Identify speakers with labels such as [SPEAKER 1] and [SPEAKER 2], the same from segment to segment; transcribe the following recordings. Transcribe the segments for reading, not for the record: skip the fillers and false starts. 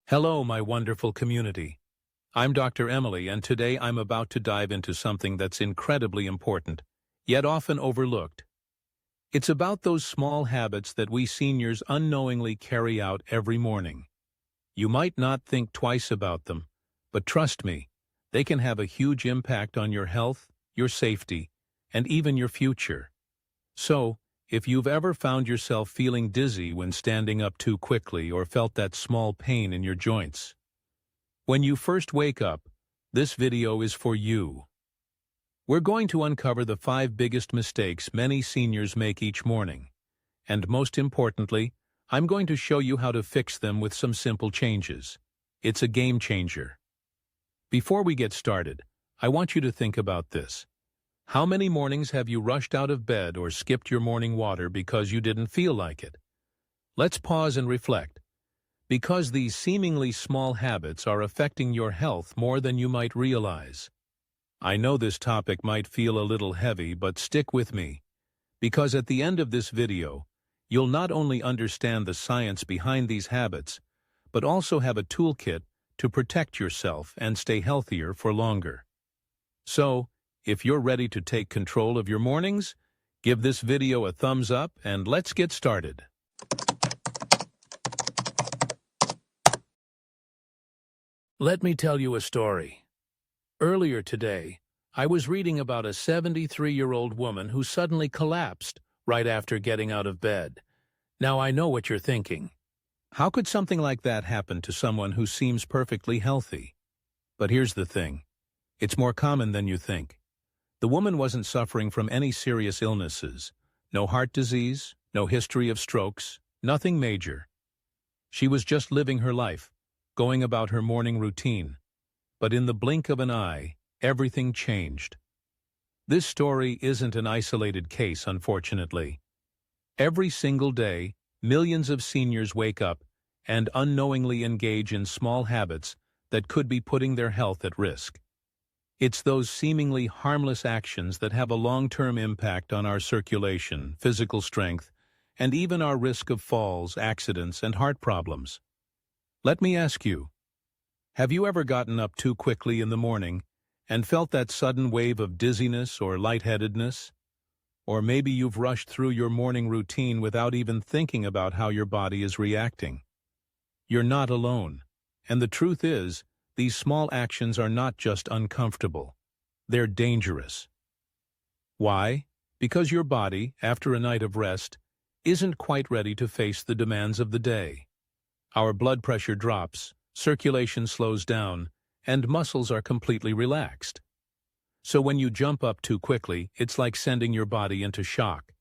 [SPEAKER 1] Hello, my wonderful community. I'm Dr. Emily, and today I'm about to dive into something that's incredibly important, yet often overlooked. It's about those small habits that we seniors unknowingly carry out every morning. You might not think twice about them, but trust me, they can have a huge impact on your health, your safety, and even your future. So, if you've ever found yourself feeling dizzy when standing up too quickly or felt that small pain in your joints, when you first wake up, this video is for you. We're going to uncover the 5 biggest mistakes many seniors make each morning. And most importantly, I'm going to show you how to fix them with some simple changes. It's a game changer. Before we get started, I want you to think about this. How many mornings have you rushed out of bed or skipped your morning water because you didn't feel like it? Let's pause and reflect. Because these seemingly small habits are affecting your health more than you might realize. I know this topic might feel a little heavy, but stick with me. Because at the end of this video, you'll not only understand the science behind these habits, but also have a toolkit to protect yourself and stay healthier for longer. So, if you're ready to take control of your mornings, give this video a thumbs up and let's get started. Let me tell you a story. Earlier today, I was reading about a 73-year-old woman who suddenly collapsed right after getting out of bed. Now I know what you're thinking. How could something like that happen to someone who seems perfectly healthy? But here's the thing. It's more common than you think. The woman wasn't suffering from any serious illnesses, no heart disease, no history of strokes, nothing major. She was just living her life, going about her morning routine. But in the blink of an eye, everything changed. This story isn't an isolated case, unfortunately. Every single day, millions of seniors wake up and unknowingly engage in small habits that could be putting their health at risk. It's those seemingly harmless actions that have a long-term impact on our circulation, physical strength, and even our risk of falls, accidents, and heart problems. Let me ask you, have you ever gotten up too quickly in the morning and felt that sudden wave of dizziness or lightheadedness? Or maybe you've rushed through your morning routine without even thinking about how your body is reacting. You're not alone, and the truth is, these small actions are not just uncomfortable, they're dangerous. Why? Because your body, after a night of rest, isn't quite ready to face the demands of the day. Our blood pressure drops, circulation slows down, and muscles are completely relaxed. So when you jump up too quickly, it's like sending your body into shock.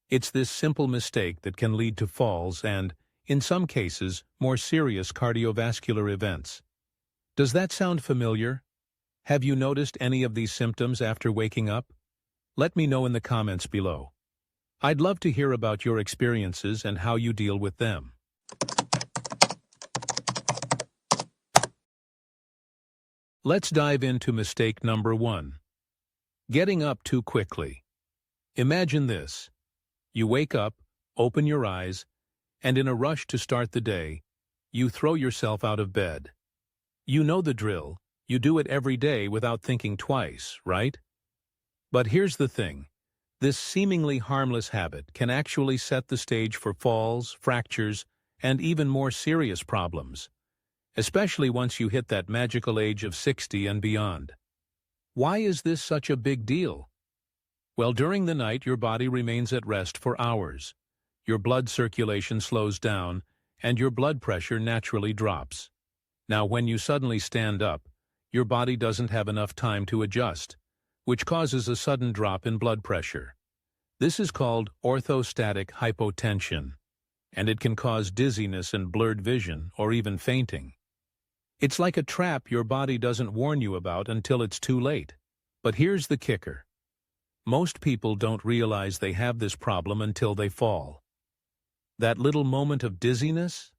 [SPEAKER 1] It's this simple mistake that can lead to falls and, in some cases, more serious cardiovascular events. Does that sound familiar? Have you noticed any of these symptoms after waking up? Let me know in the comments below. I'd love to hear about your experiences and how you deal with them. Let's dive into mistake number 1. Getting up too quickly. Imagine this. You wake up, open your eyes, and in a rush to start the day, you throw yourself out of bed. You know the drill. You do it every day without thinking twice, right? But here's the thing. This seemingly harmless habit can actually set the stage for falls, fractures, and even more serious problems, especially once you hit that magical age of 60 and beyond. Why is this such a big deal? Well, during the night, your body remains at rest for hours. Your blood circulation slows down, and your blood pressure naturally drops. Now, when you suddenly stand up, your body doesn't have enough time to adjust, which causes a sudden drop in blood pressure. This is called orthostatic hypotension, and it can cause dizziness and blurred vision or even fainting. It's like a trap your body doesn't warn you about until it's too late. But here's the kicker. Most people don't realize they have this problem until they fall. That little moment of dizziness,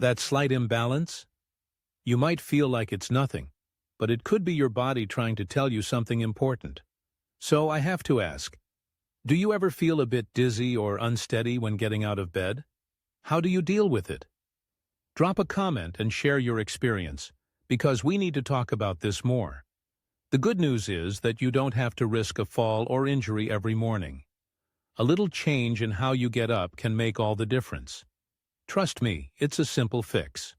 [SPEAKER 1] that slight imbalance, you might feel like it's nothing, but it could be your body trying to tell you something important. So I have to ask, do you ever feel a bit dizzy or unsteady when getting out of bed? How do you deal with it? Drop a comment and share your experience, because we need to talk about this more. The good news is that you don't have to risk a fall or injury every morning. A little change in how you get up can make all the difference. Trust me, it's a simple fix.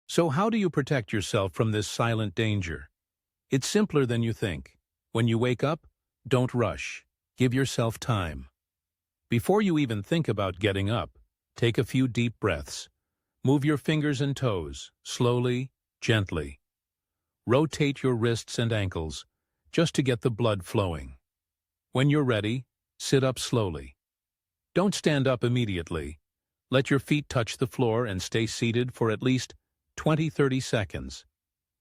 [SPEAKER 1] So how do you protect yourself from this silent danger? It's simpler than you think. When you wake up, don't rush. Give yourself time. Before you even think about getting up, take a few deep breaths. Move your fingers and toes, slowly, gently. Rotate your wrists and ankles, just to get the blood flowing. When you're ready, sit up slowly. Don't stand up immediately. Let your feet touch the floor and stay seated for at least 20-30 seconds.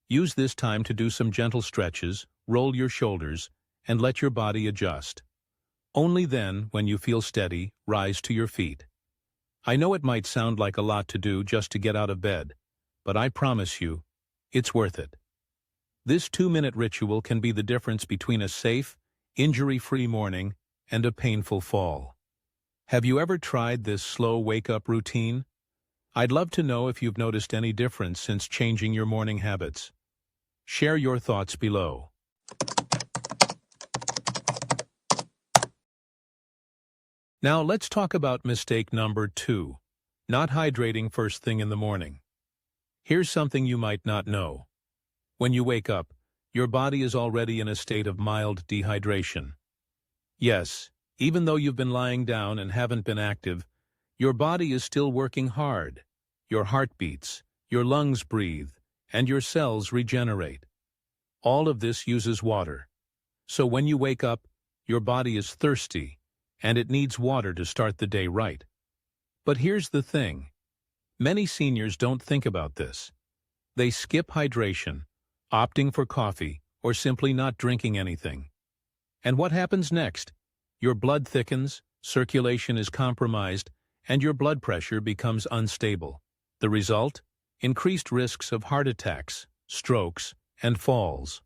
[SPEAKER 1] Use this time to do some gentle stretches, roll your shoulders, and let your body adjust. Only then, when you feel steady, rise to your feet. I know it might sound like a lot to do just to get out of bed, but I promise you, it's worth it. This 2-minute ritual can be the difference between a safe, injury-free morning and a painful fall. Have you ever tried this slow wake-up routine? I'd love to know if you've noticed any difference since changing your morning habits. Share your thoughts below. Now let's talk about mistake number 2, not hydrating first thing in the morning. Here's something you might not know. When you wake up, your body is already in a state of mild dehydration. Yes, even though you've been lying down and haven't been active, your body is still working hard. Your heart beats, your lungs breathe, and your cells regenerate. All of this uses water. So when you wake up, your body is thirsty, and it needs water to start the day right. But here's the thing. Many seniors don't think about this. They skip hydration, opting for coffee, or simply not drinking anything. And what happens next? Your blood thickens, circulation is compromised, and your blood pressure becomes unstable. The result? Increased risks of heart attacks, strokes, and falls.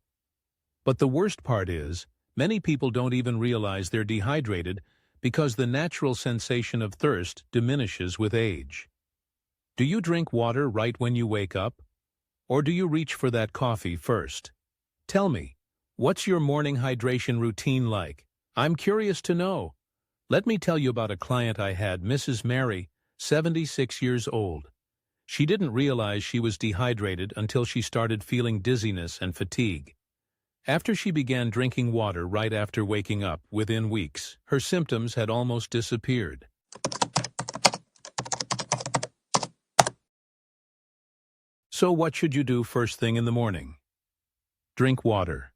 [SPEAKER 1] But the worst part is, many people don't even realize they're dehydrated because the natural sensation of thirst diminishes with age. Do you drink water right when you wake up? Or do you reach for that coffee first? Tell me, what's your morning hydration routine like? I'm curious to know. Let me tell you about a client I had, Mrs. Mary, 76 years old. She didn't realize she was dehydrated until she started feeling dizziness and fatigue. After she began drinking water right after waking up, within weeks, her symptoms had almost disappeared. So what should you do first thing in the morning? Drink water.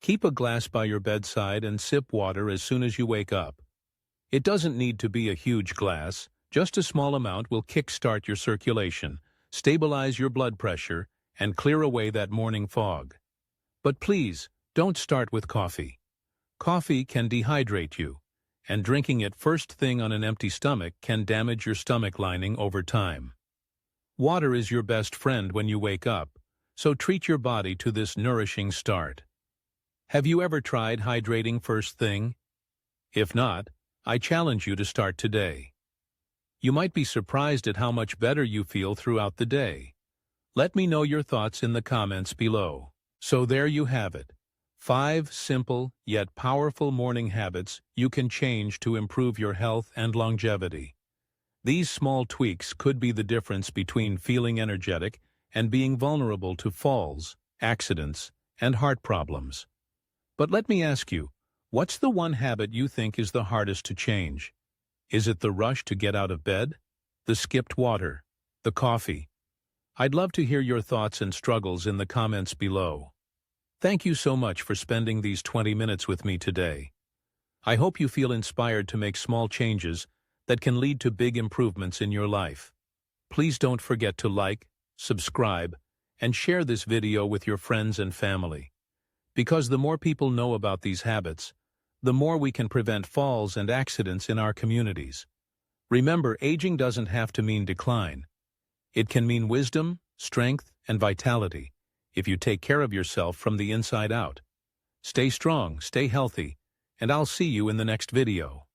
[SPEAKER 1] Keep a glass by your bedside and sip water as soon as you wake up. It doesn't need to be a huge glass. Just a small amount will kickstart your circulation, stabilize your blood pressure, and clear away that morning fog. But please, don't start with coffee. Coffee can dehydrate you, and drinking it first thing on an empty stomach can damage your stomach lining over time. Water is your best friend when you wake up, so treat your body to this nourishing start. Have you ever tried hydrating first thing? If not, I challenge you to start today. You might be surprised at how much better you feel throughout the day. Let me know your thoughts in the comments below. So there you have it. 5 simple yet powerful morning habits you can change to improve your health and longevity. These small tweaks could be the difference between feeling energetic and being vulnerable to falls, accidents, and heart problems. But let me ask you, what's the one habit you think is the hardest to change? Is it the rush to get out of bed? The skipped water? The coffee? I'd love to hear your thoughts and struggles in the comments below. Thank you so much for spending these 20 minutes with me today. I hope you feel inspired to make small changes that can lead to big improvements in your life. Please don't forget to like, subscribe, and share this video with your friends and family. Because the more people know about these habits, the more we can prevent falls and accidents in our communities. Remember, aging doesn't have to mean decline. It can mean wisdom, strength, and vitality if you take care of yourself from the inside out. Stay strong, stay healthy, and I'll see you in the next video.